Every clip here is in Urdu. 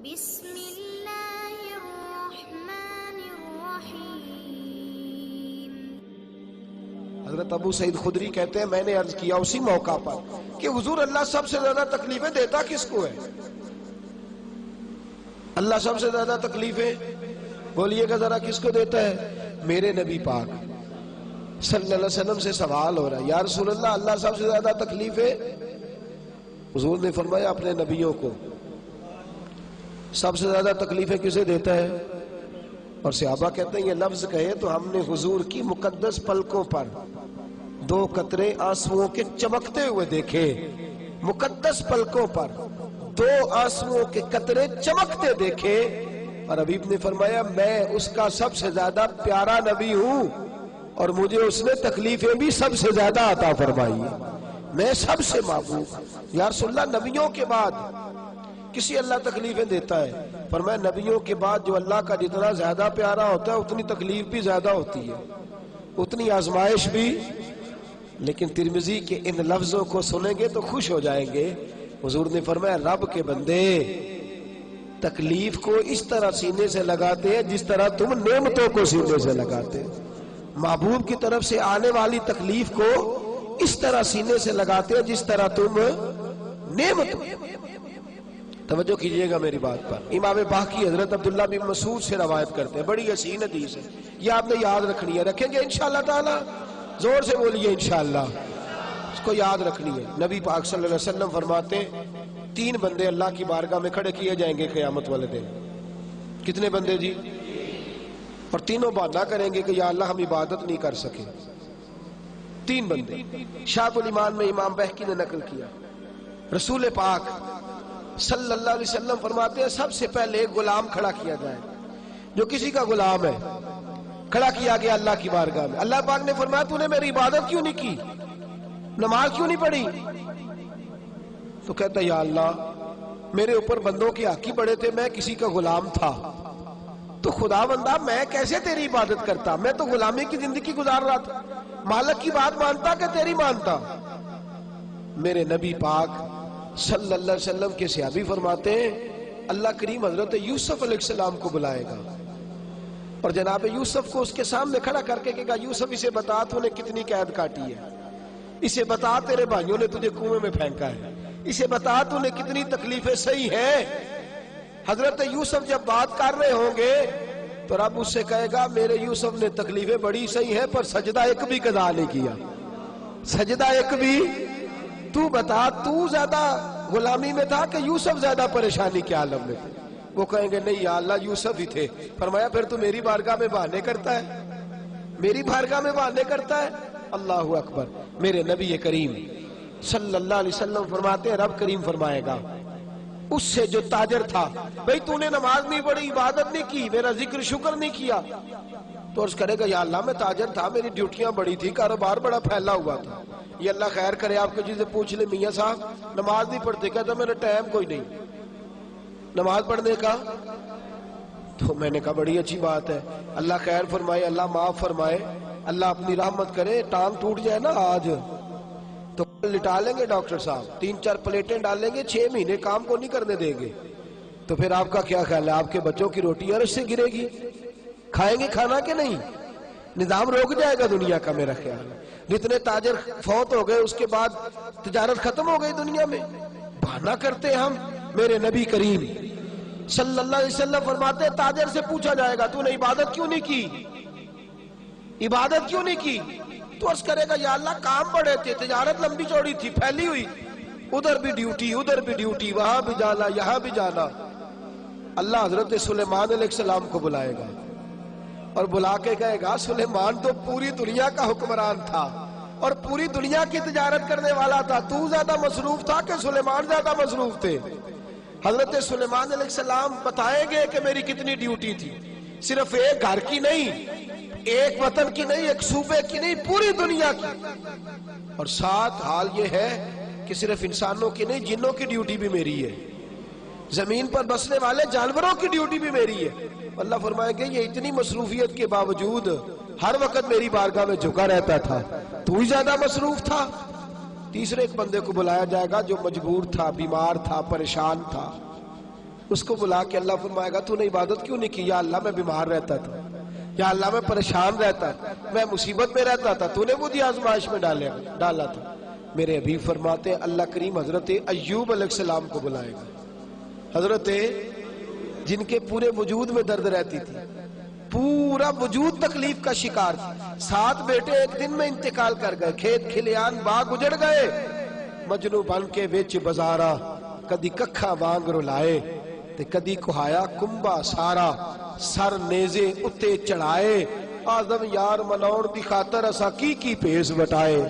بسم اللہ الرحمن الرحیم۔ حضرت ابو سعید خدری کہتے ہیں میں نے عرض کیا اسی موقع پر کہ حضور اللہ سب سے زیادہ تکلیفیں دیتا کس کو ہے؟ اللہ سب سے زیادہ تکلیفیں بولیے گا ذرا کس کو دیتا ہے؟ میرے نبی پاک صلی اللہ علیہ وسلم سے سوال ہو رہا ہے، یا رسول اللہ اللہ سب سے زیادہ تکلیفیں؟ حضور نے فرمایا اپنے نبیوں کو۔ سب سے زیادہ تکلیفیں کسے دیتا ہے؟ اور صحابہ کہتے ہیں یہ لفظ کہے تو ہم نے حضور کی مقدس پلکوں پر 2 قطرے آنسوؤں کے چمکتے ہوئے دیکھے، مقدس پلکوں پر 2 آنسوؤں کے قطرے چمکتے دیکھے، اور حبیب نے فرمایا میں اس کا سب سے زیادہ پیارا نبی ہوں اور مجھے اس نے تکلیفیں بھی سب سے زیادہ عطا فرمائی، میں سب سے محبوب۔ یا رسول اللہ نبیوں کے بعد کسی اللہ تکلیفیں دیتا ہے؟ فرمایا نبیوں کے بعد جو اللہ کا جتنا زیادہ پیارا ہوتا ہے اتنی تکلیف بھی زیادہ ہوتی ہے، اتنی آزمائش بھی۔ لیکن ترمذی کے ان لفظوں کو سنیں گے تو خوش ہو جائیں گے۔ حضور نے فرمایا رب کے بندے تکلیف کو اس طرح سینے سے لگاتے ہیں جس طرح تم نعمتوں کو سینے سے لگاتے ہیں، محبوب کی طرف سے آنے والی تکلیف کو اس طرح سینے سے لگاتے ہیں جس طرح تم نعمت۔ توجہ کیجئے گا میری بات پر۔ امام باقی حضرت عبداللہ بن مسعود سے روایت کرتے ہیں، بڑی حسین حدیث ہے، یہ آپ نے یاد رکھنی ہے۔ رکھیں گے انشاءاللہ تعالی؟ زور سے بولیے انشاءاللہ، اس کو یاد رکھنی ہے۔ نبی پاک صلی اللہ علیہ وسلم فرماتے 3 بندے اللہ کی بارگاہ میں کھڑے کیے جائیں گے قیامت والے دن۔ کتنے بندے جی؟ اور تینوں بہانہ کریں گے کہ یا اللہ ہم عبادت نہیں کر سکے۔ 3 بندے شعب الایمان میں امام بہقی نے نقل کیا۔ رسول پاک صلی اللہ علیہ وسلم فرماتے ہیں سب سے پہلے ایک غلام کھڑا کیا جائے، جو کسی کا غلام ہے، کھڑا کیا گیا اللہ کی بارگاہ میں۔ اللہ پاک نے فرمایا تو نے میری عبادت کیوں نہیں کی، نماز کیوں نہیں پڑھی؟ تو کہتا ہے یا اللہ میرے اوپر بندوں کے حق ہی بڑے تھے، میں کسی کا غلام تھا، تو خدا بندہ میں کیسے تیری عبادت کرتا؟ میں تو غلامی کی زندگی گزار رہا تھا، مالک کی بات مانتا کہ تیری مانتا؟ میرے نبی پاک صلی اللہ علیہ وسلم کے صحابی فرماتے ہیں اللہ کریم حضرت یوسف علیہ السلام کو بلائے گا اور جناب یوسف کو اس کے سامنے کھڑا کر کے کہے گا یوسف اسے بتا تو نے کتنی قید کاٹی ہے، اسے بتا تیرے بھائیوں نے تجھے کنویں میں پھینکا ہے، اسے بتا تو نے کتنی تکلیفیں سہی ہیں۔ حضرت یوسف جب بات کر رہے ہوں گے تو رب اس سے کہے گا میرے یوسف نے تکلیفیں بڑی سہی ہیں پر سجدہ ایک بھی قضا نہیں کیا، سجدہ ایک بھی۔ تو بتا تو زیادہ غلامی میں تھا کہ یوسف زیادہ پریشانی کے عالم میں تھے؟ وہ کہیں گے نہیں یا اللہ یوسف ہی تھے۔ فرمایا پھر تو میری بارگاہ میں بہانے کرتا ہے، میری بارگاہ میں بہانے کرتا ہے؟ اللہ اکبر۔ میرے نبی کریم صلی اللہ علیہ وسلم فرماتے ہیں رب کریم فرمائے گا اس سے جو تاجر تھا بھئی تو نے نماز نہیں پڑھی، عبادت نہیں کی، میرا ذکر شکر نہیں کیا، تو عرض کرے گا یا اللہ میں تاجر تھا، میری ڈیوٹیاں بڑی تھی، کاروبار بڑا پھیلا ہوا تھا، یہ اللہ خیر کرے آپ کو جسے پوچھ لے میاں صاحب نماز نہیں پڑھتے، کہتا میرا ٹائم کوئی نہیں نماز پڑھنے کا۔ تو میں نے کہا بڑی اچھی بات ہے، اللہ خیر فرمائے، اللہ معاف فرمائے، اللہ اپنی رحمت کرے، ٹانگ ٹوٹ جائے نا آج تو لٹا لیں گے ڈاکٹر صاحب، 3-4 پلیٹیں ڈال لیں گے، 6 مہینے کام کو نہیں کرنے دیں گے، تو پھر آپ کا کیا خیال ہے آپ کے بچوں کی روٹی عرش سے گرے گی؟ کھائیں گے کھانا کہ نہیں؟ نظام روک جائے گا دنیا کا میرا خیال ہے۔ جتنے تاجر فوت ہو گئے اس کے بعد تجارت ختم ہو گئی دنیا میں، بہانہ کرتے ہم۔ میرے نبی کریم صلی اللہ علیہ وسلم فرماتے ہیں تاجر سے پوچھا جائے گا تو نے عبادت کیوں نہیں کی، عبادت کیوں نہیں کی؟ تو عرض کرے گا یا اللہ کام بڑے تھے، تجارت لمبی چوڑی تھی، پھیلی ہوئی، ادھر بھی ڈیوٹی ادھر بھی ڈیوٹی، وہاں بھی جانا یہاں بھی جانا۔ اللہ حضرت سلیمان علیہ السلام کو بلائے گا اور بلا کے کہے گا سلیمان تو پوری دنیا کا حکمران تھا اور پوری دنیا کی تجارت کرنے والا تھا، تو زیادہ مصروف تھا کہ سلیمان زیادہ مصروف تھے؟ حضرت سلیمان علیہ السلام بتائیں گے کہ میری کتنی ڈیوٹی تھی، صرف ایک گھر کی نہیں، ایک وطن کی نہیں، ایک صوبے کی نہیں، پوری دنیا کی۔ اور ساتھ حال یہ ہے کہ صرف انسانوں کی نہیں، جنوں کی ڈیوٹی بھی میری ہے، زمین پر بسنے والے جانوروں کی ڈیوٹی بھی میری ہے۔ اللہ فرمائیں گے یہ اتنی مصروفیت کے باوجود ہر وقت میری بارگاہ میں جھکا رہتا تھا، تو ہی زیادہ مصروف تھا۔ تیسرے ایک بندے کو بلایا جائے گا جو مجبور تھا، بیمار تھا، پریشان تھا، اس کو بلا کے اللہ فرمائے گا تو نے عبادت کیوں نہیں کی؟ یا اللہ میں بیمار رہتا تھا، یا اللہ میں پریشان رہتا تھا، میں مصیبت میں رہتا تھا، تو نے مجھے آزمائش میں ڈالا تھا۔ میرے حبیب فرماتے ہیں اللہ کریم حضرت ایوب علیہ السلام کو بلائے گا، حضرت جن کے پورے وجود میں درد رہتی تھی، پورا وجود تکلیف کا شکار تھا، 7 بیٹے ایک دن میں انتقال کر گئے، کھیت کھلیان باغ اجڑ گئے، مجنو بن کے وچ بازارا کدی ککھا وانگ رلائے تے کدی کہایا کمبا سارا، سر نیزے اتے چڑھائے، آدم یار مناؤن دی خاطر اسا کی پیس بٹائے۔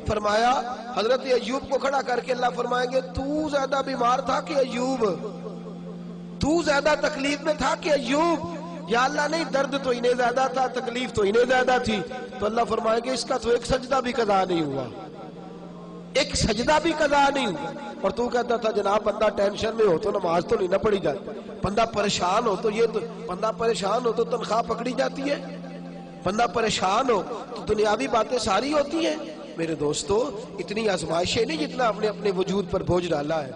فرمایا حضرت ایوب کو کھڑا کر کے اللہ فرمائیں گے تو زیادہ بیمار تھا کہ ایوب؟ تو زیادہ تکلیف میں تھا کہ ایوب؟ یا اللہ نہیں، درد تو انہیں زیادہ تھا، تکلیف تو انہیں زیادہ تھی۔ تو اللہ فرمائیں گے اس کا تو ایک سجدہ بھی قضا نہیں ہوا، ایک سجدہ بھی قضا نہیں ہوا۔ اور تو کہتا تھا جناب بندہ ٹینشن میں ہو تو نماز تو نہیں نہ پڑھی جاتی، بندہ پریشان ہو تو بندہ پریشان ہو تو تنخواہ پکڑی جاتی ہے، بندہ پریشان ہو تو دنیاوی باتیں ساری ہوتی ہیں۔ میرے دوستو اتنی آزمائشیں نہیں جتنا اپنے وجود پر بوجھ ڈالا ہے۔